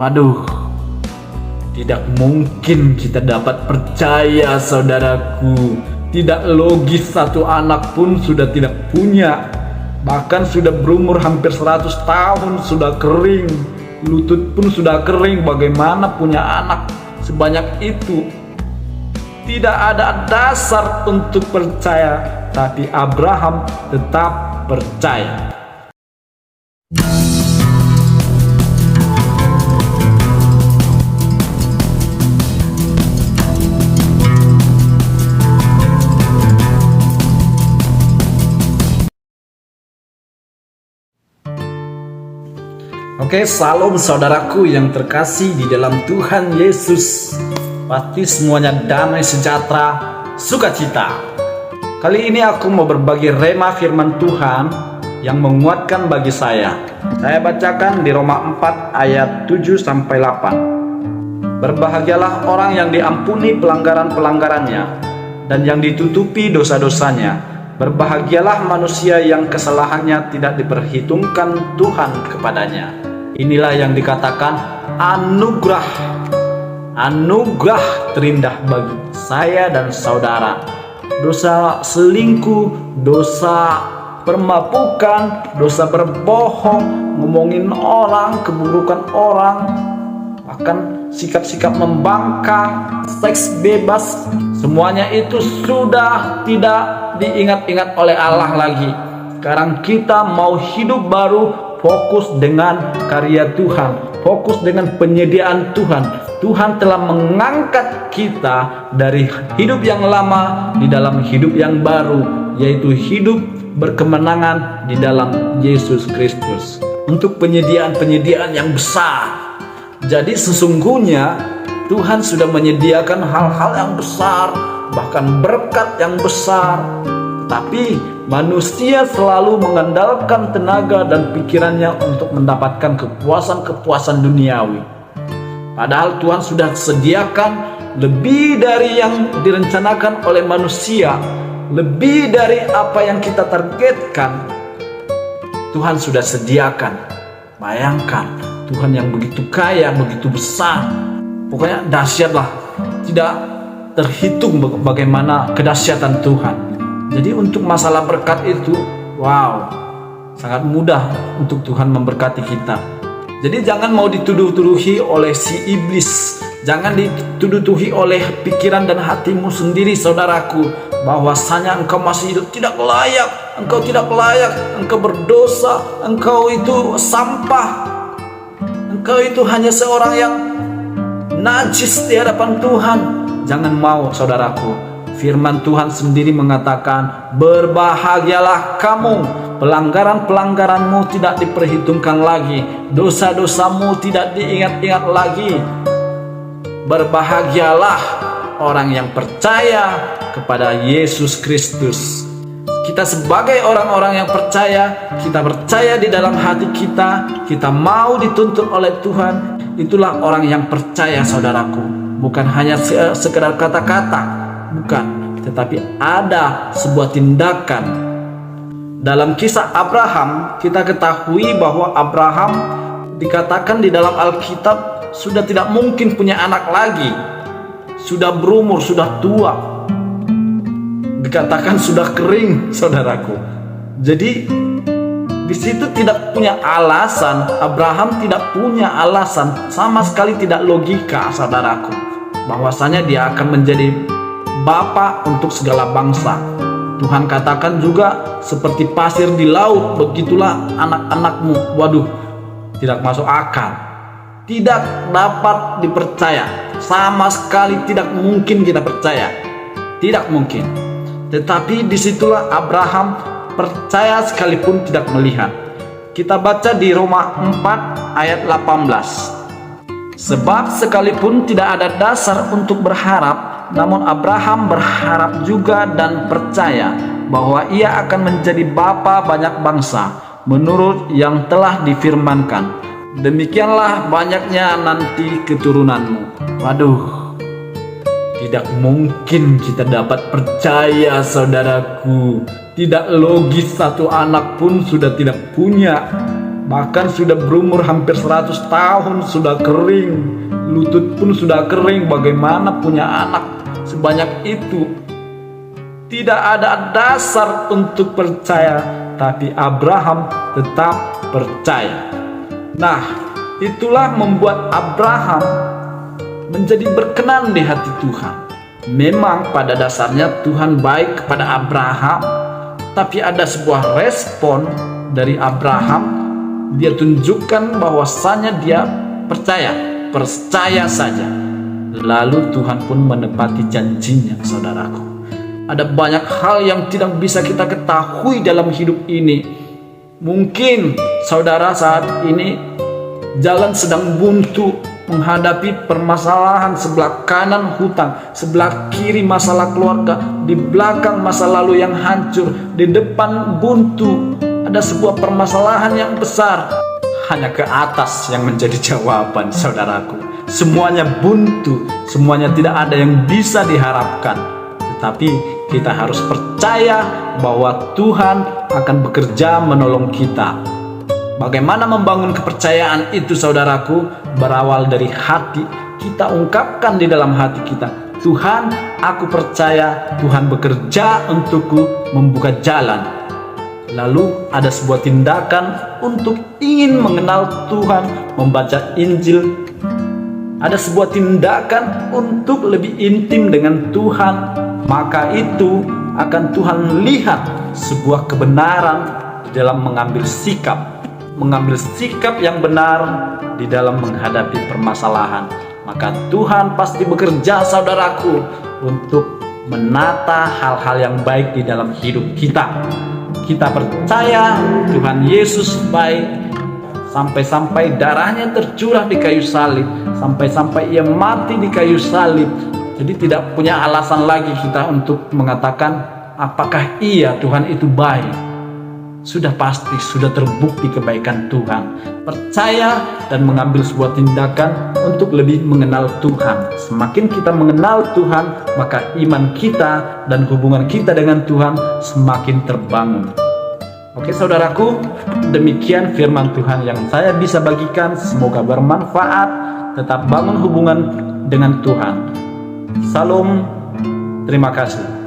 Waduh, tidak mungkin kita dapat percaya, saudaraku. Tidak logis, satu anak pun sudah tidak punya. Bahkan sudah berumur hampir 100 tahun, sudah kering. Lutut pun sudah kering, bagaimana punya anak sebanyak itu? Tidak ada dasar untuk percaya, tapi Abraham tetap percaya. Oke, salam saudaraku yang terkasih di dalam Tuhan Yesus. Pasti semuanya damai sejahtera, sukacita. Kali ini aku mau berbagi rema firman Tuhan yang menguatkan bagi saya. Saya bacakan di Roma 4 ayat 7-8. Berbahagialah orang yang diampuni pelanggaran-pelanggarannya dan yang ditutupi dosa-dosanya. Berbahagialah manusia yang kesalahannya tidak diperhitungkan Tuhan kepadanya. Inilah yang dikatakan anugerah. Anugerah terindah bagi saya dan saudara. Dosa selingkuh, dosa permabukan, dosa berbohong, ngomongin orang, keburukan orang, bahkan sikap-sikap membangkang, seks bebas, semuanya itu sudah tidak diingat-ingat oleh Allah lagi. Sekarang kita mau hidup baru, fokus dengan karya Tuhan, fokus dengan penyediaan Tuhan. Tuhan telah mengangkat kita dari hidup yang lama di dalam hidup yang baru, yaitu hidup berkemenangan di dalam Yesus Kristus. Untuk penyediaan-penyediaan yang besar. Jadi sesungguhnya Tuhan sudah menyediakan hal-hal yang besar, bahkan berkat yang besar. Tapi manusia selalu mengandalkan tenaga dan pikirannya untuk mendapatkan kepuasan-kepuasan duniawi. Padahal Tuhan sudah sediakan lebih dari yang direncanakan oleh manusia, lebih dari apa yang kita targetkan. Tuhan sudah sediakan. Bayangkan, Tuhan yang begitu kaya, begitu besar. Pokoknya dahsyatlah. Tidak terhitung bagaimana kedahsyatan Tuhan. Jadi untuk masalah berkat itu, wow, sangat mudah untuk Tuhan memberkati kita. Jadi jangan mau dituduh-tuduhi oleh si iblis. Jangan dituduh-tuduhi oleh pikiran dan hatimu sendiri, saudaraku, bahwasanya engkau masih hidup tidak layak, engkau tidak layak, engkau berdosa, engkau itu sampah, engkau itu hanya seorang yang najis di hadapan Tuhan. Jangan mau, saudaraku. Firman Tuhan sendiri mengatakan, berbahagialah kamu, pelanggaran-pelanggaranmu tidak diperhitungkan lagi, dosa-dosamu tidak diingat-ingat lagi. Berbahagialah orang yang percaya kepada Yesus Kristus. Kita sebagai orang-orang yang percaya, kita percaya di dalam hati kita, kita mau dituntun oleh Tuhan. Itulah orang yang percaya, saudaraku. Bukan hanya sekedar kata-kata, bukan, tetapi ada sebuah tindakan. Dalam kisah Abraham, kita ketahui bahwa Abraham dikatakan di dalam Alkitab sudah tidak mungkin punya anak lagi. Sudah berumur, sudah tua. Dikatakan sudah kering, saudaraku. Jadi di situ tidak punya alasan. Abraham tidak punya alasan, sama sekali tidak logika, saudaraku, bahwasanya dia akan menjadi Bapa untuk segala bangsa. Tuhan katakan juga seperti pasir di laut, begitulah anak-anakmu. Waduh, tidak masuk akal. Tidak dapat dipercaya. Sama sekali tidak mungkin kita percaya. Tidak mungkin. Tetapi disitulah Abraham percaya sekalipun tidak melihat. Kita baca di Roma 4 ayat 18. Sebab sekalipun tidak ada dasar untuk berharap, namun Abraham berharap juga dan percaya bahwa ia akan menjadi bapa banyak bangsa menurut yang telah difirmankan. Demikianlah banyaknya nanti keturunanmu. Waduh, tidak mungkin kita dapat percaya, saudaraku. Tidak logis, satu anak pun sudah tidak punya. bahkan sudah berumur hampir 100 tahun, sudah kering, lutut pun sudah kering. Bagaimana punya anak sebanyak itu? Tidak ada dasar untuk percaya, tapi Abraham tetap percaya. Nah, itulah membuat Abraham menjadi berkenan di hati Tuhan. Memang pada dasarnya Tuhan baik kepada Abraham, tapi ada sebuah respon dari Abraham. Dia tunjukkan bahwasannya dia percaya saja. Lalu Tuhan pun menepati janjinya, saudaraku. Ada banyak hal yang tidak bisa kita ketahui dalam hidup ini. Mungkin saudara saat ini jalan sedang buntu, menghadapi permasalahan, sebelah kanan hutang, sebelah kiri masalah keluarga, di belakang masa lalu yang hancur, di depan buntu. Ada sebuah permasalahan yang besar. Hanya ke atas yang menjadi jawaban, saudaraku. Semuanya buntu, semuanya tidak ada yang bisa diharapkan. Tetapi kita harus percaya bahwa Tuhan akan bekerja menolong kita. Bagaimana membangun kepercayaan itu, saudaraku? Berawal dari hati. Kita ungkapkan di dalam hati kita, Tuhan, aku percaya Tuhan bekerja untukku, membuka jalan. Lalu ada sebuah tindakan untuk ingin mengenal Tuhan, membaca Injil. Ada sebuah tindakan untuk lebih intim dengan Tuhan. Maka itu akan Tuhan lihat sebuah kebenaran di dalam mengambil sikap. Mengambil sikap yang benar di dalam menghadapi permasalahan. Maka Tuhan pasti bekerja, saudaraku, untuk menata hal-hal yang baik di dalam hidup kita. Kita percaya Tuhan Yesus baik, sampai-sampai darahnya tercurah di kayu salib, sampai-sampai ia mati di kayu salib. Jadi tidak punya alasan lagi kita untuk mengatakan apakah iya Tuhan itu baik. Sudah pasti, sudah terbukti kebaikan Tuhan. Percaya dan mengambil sebuah tindakan untuk lebih mengenal Tuhan. Semakin kita mengenal Tuhan, maka iman kita dan hubungan kita dengan Tuhan semakin terbangun. Oke saudaraku, demikian firman Tuhan yang saya bisa bagikan. Semoga bermanfaat. Tetap bangun hubungan dengan Tuhan. Salam, terima kasih.